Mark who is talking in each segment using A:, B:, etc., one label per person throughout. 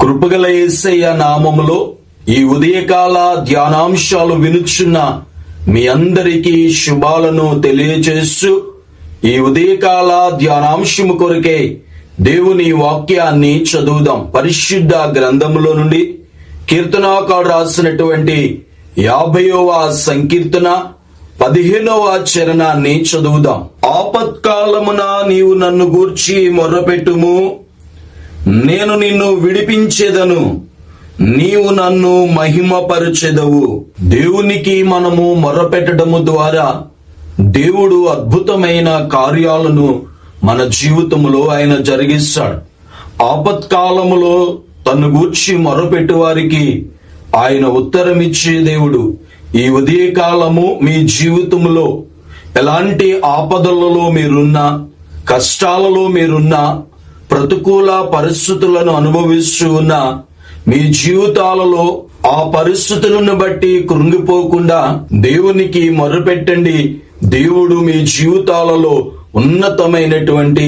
A: కృపగల యేసయ్య నామములో ఈ ఉదయకాల ధ్యానాంశాలు వినుచున్న మీ అందరికీ శుభాలను తెలియజేస్తూ ఈ ఉదయకాల ధ్యానాంశము కొరకే దేవుని వాక్యాన్ని చదువుదాం. పరిశుద్ధ గ్రంథములో నుండి కీర్తనాకారుడు రాసినటువంటి 50వ సంకీర్తన 15వ చరణాన్ని చదువుదాం. ఆపత్కాలమున నీవు నన్ను గూర్చి మొర్రపెట్టుము, నేను నిన్ను విడిపించేదను, నీవు నన్ను మహిమపరచెదవు. దేవునికి మనము మొర్రపెట్టడము ద్వారా దేవుడు అద్భుతమైన కార్యాలను మన జీవితంలో ఆయన జరిగిస్తాడు. ఆపత్కాలములో తన్ను గూర్చి మొర్రపెట్టు వారికి ఆయన ఉత్తరమిచ్చే దేవుడు. ఈ ఉదయకాలము మీ జీవితంలో ఎలాంటి ఆపదలలో మీరున్నా, కష్టాలలో మీరున్నా, ప్రతికూల పరిస్థితులను అనుభవిస్తూ ఉన్న మీ జీవితాలలో ఆ పరిస్థితులను బట్టి కృంగిపోకుండా దేవునికి మొర్రపెట్టండి. దేవుడు మీ జీవితాలలో ఉన్నతమైనటువంటి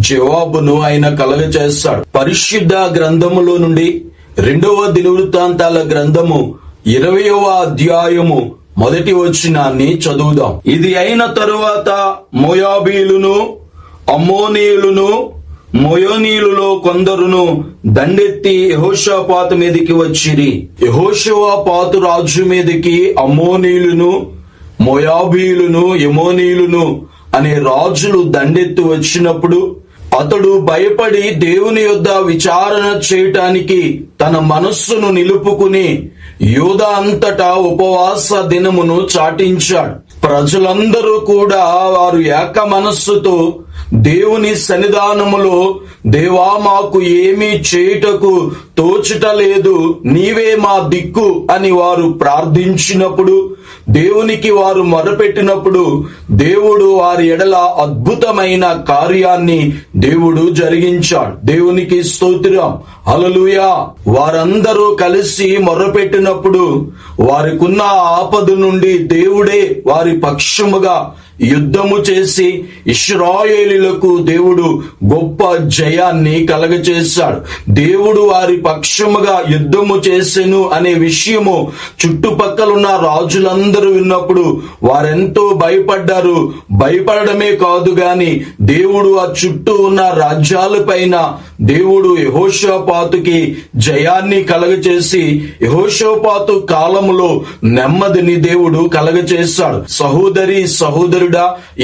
A: జవాబును ఆయన కలగచేస్తాడు. పరిశుద్ధ గ్రంథములో నుండి 2వ దినవృత్తాంతాల గ్రంథము 20వ అధ్యాయము 1వ వచనాన్ని చదువుదాం. ఇది అయిన తరువాత మోయాబీయులను, అమ్మోనీయులను, మోయోనీయులలో కొందరును దండెత్తి యెహోషాపాతు మీదికి వచ్చిరి. యెహోషాపాతు రాజు మీదికి అమ్మోనీయులను, మోయాబీయులను, యెమోనీయులను అనే రాజులు దండెత్తి వచ్చినప్పుడు అతడు భయపడి దేవుని యొద్ద విచారణ చేయటానికి తన మనస్సును నిలుపుకుని యూదా అంతటా ఉపవాస దినమును చాటించాడు. ప్రజలందరూ కూడా వారు ఏక మనస్సుతో దేవుని సన్నిధానములో, దేవా మాకు ఏమీ చేయుటకు తోచుటలేదు, నీవే మా దిక్కు అని వారు ప్రార్థించినప్పుడు, దేవునికి వారు మొరపెట్టినప్పుడు దేవుడు వారి ఎడల అద్భుతమైన కార్యాన్ని దేవుడు జరిగించాడు. దేవునికి స్తోత్రం, హల్లెలూయా. వారందరూ కలిసి మొర్రపెట్టినప్పుడు వారికున్న ఆపద నుండి దేవుడే వారి పక్షముగా యుద్ధము చేసి ఇశ్రాయేలీయులకు దేవుడు గొప్ప జయాన్ని కలగచేశాడు. దేవుడు వారి పక్షముగా యుద్ధము చేసెను అనే విషయము చుట్టుపక్కలున్న రాజులందరూ విన్నప్పుడు వారెంతో భయపడ్డారు. భయపడమే కాదు గాని దేవుడు ఆ చుట్టూ ఉన్న రాజ్యాలపైన దేవుడు యెహోషాపాతుకి జయాన్ని కలగచేసి యెహోషాపాతు కాలములో నెమ్మదిని దేవుడు కలగచేశాడు. సహోదరి సహోదరుడా,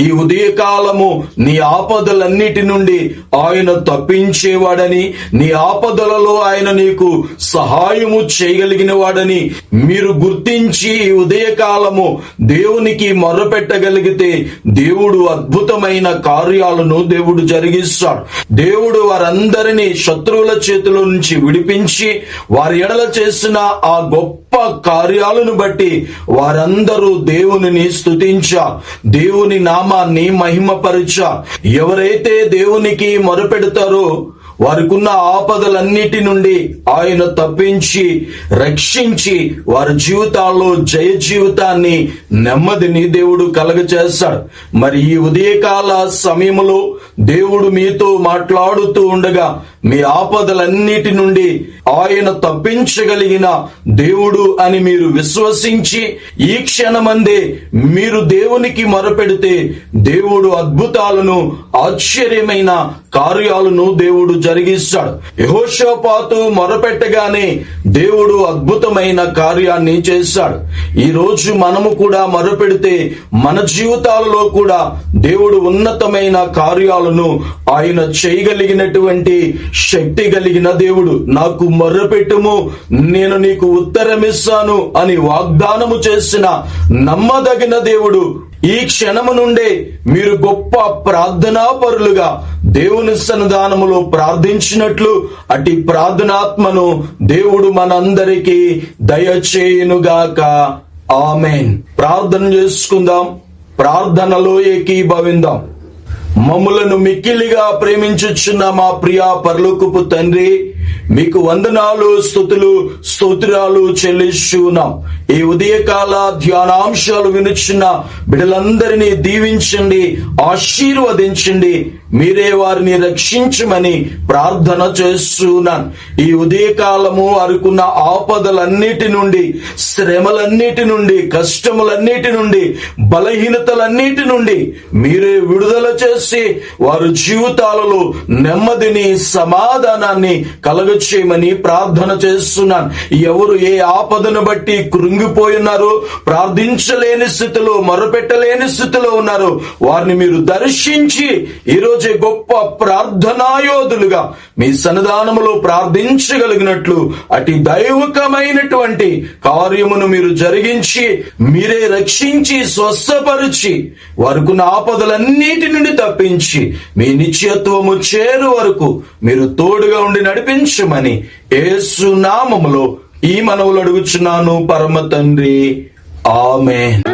A: ఈ ఉదయకాలము నీ ఆపదలన్నిటి నుండి ఆయన తప్పించేవాడని, నీ ఆపదలలో ఆయన నీకు సహాయము చేయగలిగిన వాడని మీరు గుర్తించి ఈ ఉదయకాలము దేవునికి మొర్రపెట్టగలిగితే దేవుడు అద్భుతమైన కార్యాలను దేవుడు జరిగిస్తాడు. దేవుడు వారందరినీ శత్రువుల చేతిలో నుంచి విడిపించి వారి ఎడల చేసిన ఆ గొప్ప కార్యాలను బట్టి వారందరూ దేవునిని స్తుతించారు, దేవుని నామాన్ని మహిమపరిచారు. ఎవరైతే దేవునికి మొరపెడతారో వారికున్న ఆపదలన్నిటి నుండి ఆయన తప్పించి రక్షించి వారి జీవితాల్లో జయ జీవితాన్ని, నెమ్మదిని దేవుడు కలగచేస్తాడు. మరి ఈ ఉదయకాల సమయంలో దేవుడు మీతో మాట్లాడుతూ ఉండగా మీ ఆపదలన్నిటి నుండి ఆయన తప్పించగలిగిన దేవుడు అని మీరు విశ్వసించి ఈ క్షణమందే మీరు దేవునికి మొరపెడితే దేవుడు అద్భుతాలను, ఆశ్చర్యమైన కార్యాలను దేవుడు జరిగిస్తాడు. యెహోషాపాతు మొరపెట్టగానే దేవుడు అద్భుతమైన కార్యాన్ని చేశాడు. ఈ రోజు మనము కూడా మొరపెడితే మన జీవితాలలో కూడా దేవుడు ఉన్నతమైన కార్యాలను ఆయన చేయగలిగినటువంటి శక్తి కలిగిన దేవుడు. నాకు మొర్రపెట్టుము, నేను నీకు ఉత్తరమిస్తాను అని వాగ్దానము చేసిన నమ్మదగిన దేవుడు. ఈ క్షణము నుండే మీరు గొప్ప ప్రార్థనా పరులుగా దేవుని సన్నిధానములో ప్రార్థించినట్లు అటు ప్రార్థనాత్మను దేవుడు మనందరికీ దయచేయునుగాక. ఆమేన్. ప్రార్థన చేసుకుందాం. ప్రార్థనలో ఏకీభవిందాం. మమ్ములను మిక్కిలిగా ప్రేమించుచున్న మా ప్రియ పరలోకపు తండ్రి, మీకు వందనాలు, స్తుతులు, స్తోత్రాలు చెల్లిస్తున్నాం. ఈ ఉదయకాల ధ్యానాంశాలు వినుచున్న బిడ్డలందరినీ దీవించండి, ఆశీర్వదించండి. మీరే వారిని రక్షించమని ప్రార్థన చేస్తున్నాను. ఈ ఉదయకాలము వారికున్న ఆపదలన్నిటి నుండి, శ్రమలన్నిటి నుండి, కష్టములన్నిటి నుండి, బలహీనతలన్నిటి నుండి మీరే విడుదల చేసి వారి జీవితాలలో నెమ్మదిని, సమాధానాన్ని కలగచేయమని ప్రార్థన చేస్తున్నాను. ఎవరు ఏ ఆపదను బట్టి కృంగిపోయినారో, ప్రార్థించలేని స్థితిలో, మొరపెట్టలేని స్థితిలో ఉన్నారు, వారిని మీరు దర్శించి ఈరోజే గొప్ప ప్రార్థనాయోధులుగా మీ సన్నిధానములో ప్రార్థించగలిగినట్లు అతి దైవికమైనటువంటి కార్యమును మీరు జరిగించి మీరే రక్షించి స్వస్థపరిచి వారికున్న ఆపదలన్నిటి నుండి తప్పించి మీ నిత్యత్వము చేరు వరకు మీరు తోడుగా ఉండి నడిపించమని యేసు నామములో ఈ మనవులు అడుగుచున్నాను పరమ తండ్రి. ఆమేన్.